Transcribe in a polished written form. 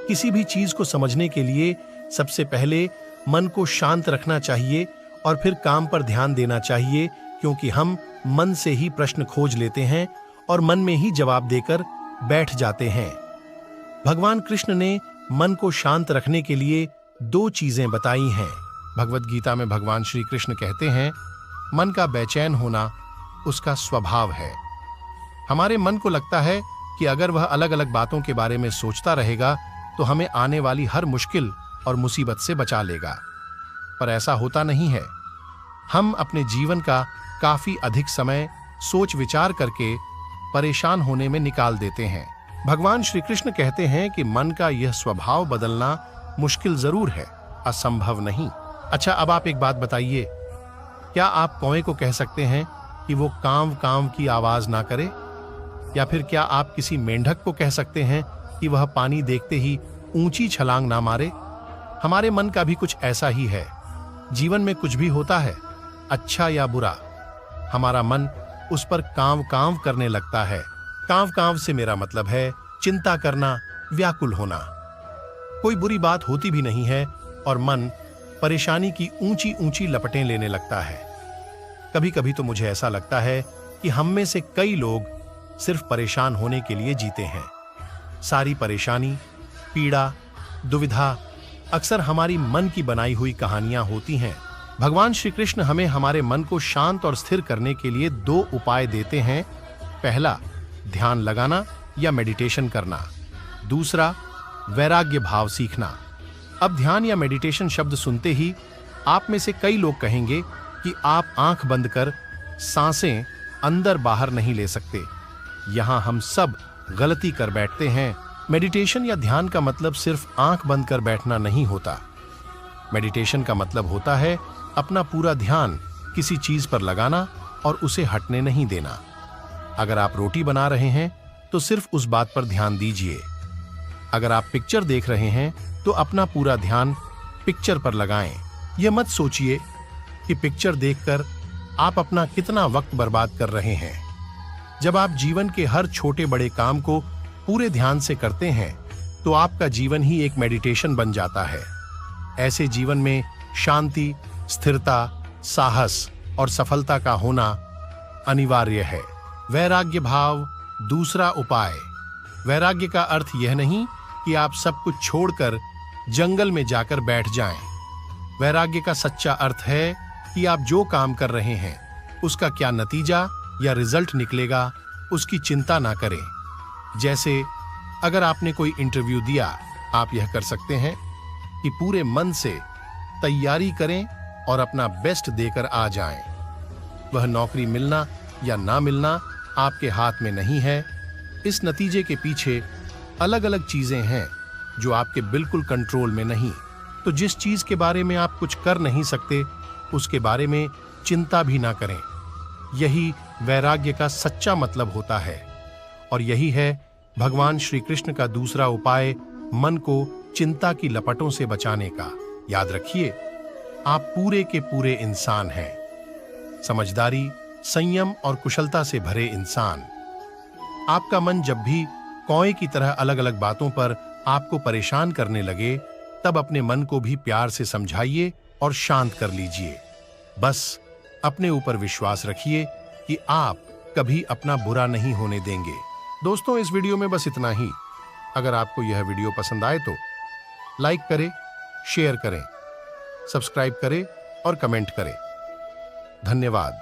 किसी भी चीज को समझने के लिए सबसे पहले मन को शांत रखना चाहिए और फिर काम पर ध्यान देना चाहिए, क्योंकि हम मन से ही प्रश्न खोज लेते हैं और मन में ही जवाब देकर बैठ जाते हैं। भगवान कृष्ण ने मन को शांत रखने के लिए 2 चीजें बताई हैं। भगवत गीता में भगवान श्री कृष्ण कहते हैं, मन का बेचैन होना उसका स्वभाव है। हमारे मन को लगता है कि अगर वह अलग अलग बातों के बारे में सोचता रहेगा तो हमें आने वाली हर मुश्किल और मुसीबत से बचा लेगा, पर ऐसा होता नहीं है। हम अपने जीवन का काफी अधिक समय सोच विचार करके परेशान होने में निकाल देते हैं। भगवान श्री कृष्ण कहते हैं कि मन का यह स्वभाव बदलना मुश्किल जरूर है, असंभव नहीं। अच्छा, अब आप एक बात बताइए, क्या आप कौवे को कह सकते हैं कि वो कांव कांव की आवाज ना करे? या फिर क्या आप किसी मेंढक को कह सकते हैं कि वह पानी देखते ही ऊंची छलांग ना मारे? हमारे मन का भी कुछ ऐसा ही है। जीवन में कुछ भी होता है, अच्छा या बुरा, हमारा मन उस पर कांव कांव करने लगता है। कांव कांव से मेरा मतलब है चिंता करना, व्याकुल होना। कोई बुरी बात होती भी नहीं है और मन परेशानी की ऊंची ऊंची लपटें लेने लगता है। कभी कभी तो मुझे ऐसा लगता है कि हम में से कई लोग सिर्फ परेशान होने के लिए जीते हैं। सारी परेशानी, पीड़ा, दुविधा अक्सर हमारी मन की बनाई हुई कहानियां होती हैं। भगवान श्री कृष्ण हमें हमारे मन को शांत और स्थिर करने के लिए 2 उपाय देते हैं। पहला, ध्यान लगाना या मेडिटेशन करना। दूसरा, वैराग्य भाव सीखना। अब ध्यान या मेडिटेशन शब्द सुनते ही आप में से कई लोग कहेंगे कि आप आंख बंद कर सांसें अंदर बाहर नहीं ले सकते। यहां हम सब गलती कर बैठते हैं। मेडिटेशन या ध्यान का मतलब सिर्फ आंख बंद कर बैठना नहीं होता। मेडिटेशन का मतलब होता है अपना पूरा ध्यान किसी चीज पर लगाना और उसे हटने नहीं देना। अगर आप रोटी बना रहे हैं तो सिर्फ उस बात पर ध्यान दीजिए। अगर आप पिक्चर देख रहे हैं तो अपना पूरा ध्यान पिक्चर पर लगाएं। यह मत सोचिए कि पिक्चर देखकर आप अपना कितना वक्त बर्बाद कर रहे हैं। जब आप जीवन के हर छोटे बड़े काम को पूरे ध्यान से करते हैं तो आपका जीवन ही एक मेडिटेशन बन जाता है। ऐसे जीवन में शांति, स्थिरता, साहस और सफलता का होना अनिवार्य है। वैराग्य भाव, दूसरा उपाय। वैराग्य का अर्थ यह नहीं कि आप सब कुछ छोड़कर जंगल में जाकर बैठ जाएं। वैराग्य का सच्चा अर्थ है कि आप जो काम कर रहे हैं उसका क्या नतीजा या रिजल्ट निकलेगा उसकी चिंता ना करें। जैसे अगर आपने कोई इंटरव्यू दिया, आप यह कर सकते हैं कि पूरे मन से तैयारी करें और अपना बेस्ट देकर आ जाएं। वह नौकरी मिलना या ना मिलना आपके हाथ में नहीं है। इस नतीजे के पीछे अलग अलग चीजें हैं जो आपके बिल्कुल कंट्रोल में नहीं। तो जिस चीज के बारे में आप कुछ कर नहीं सकते उसके बारे में चिंता भी ना करें। यही वैराग्य का सच्चा मतलब होता है। और यही है भगवान श्री कृष्ण का दूसरा उपाय, मन को चिंता की लपटों से बचाने का। याद रखिए, आप पूरे के पूरे इंसान हैं। समझदारी, संयम और कुशलता से भरे इंसान। आपका मन जब भी कौए की तरह अलग अलग बातों पर आपको परेशान करने लगे, तब अपने मन को भी प्यार से समझाइए और शांत कर लीजिए। बस अपने ऊपर विश्वास रखिए कि आप कभी अपना बुरा नहीं होने देंगे। दोस्तों, इस वीडियो में बस इतना ही। अगर आपको यह वीडियो पसंद आए तो लाइक करें, शेयर करें, सब्सक्राइब करें और कमेंट करें। धन्यवाद।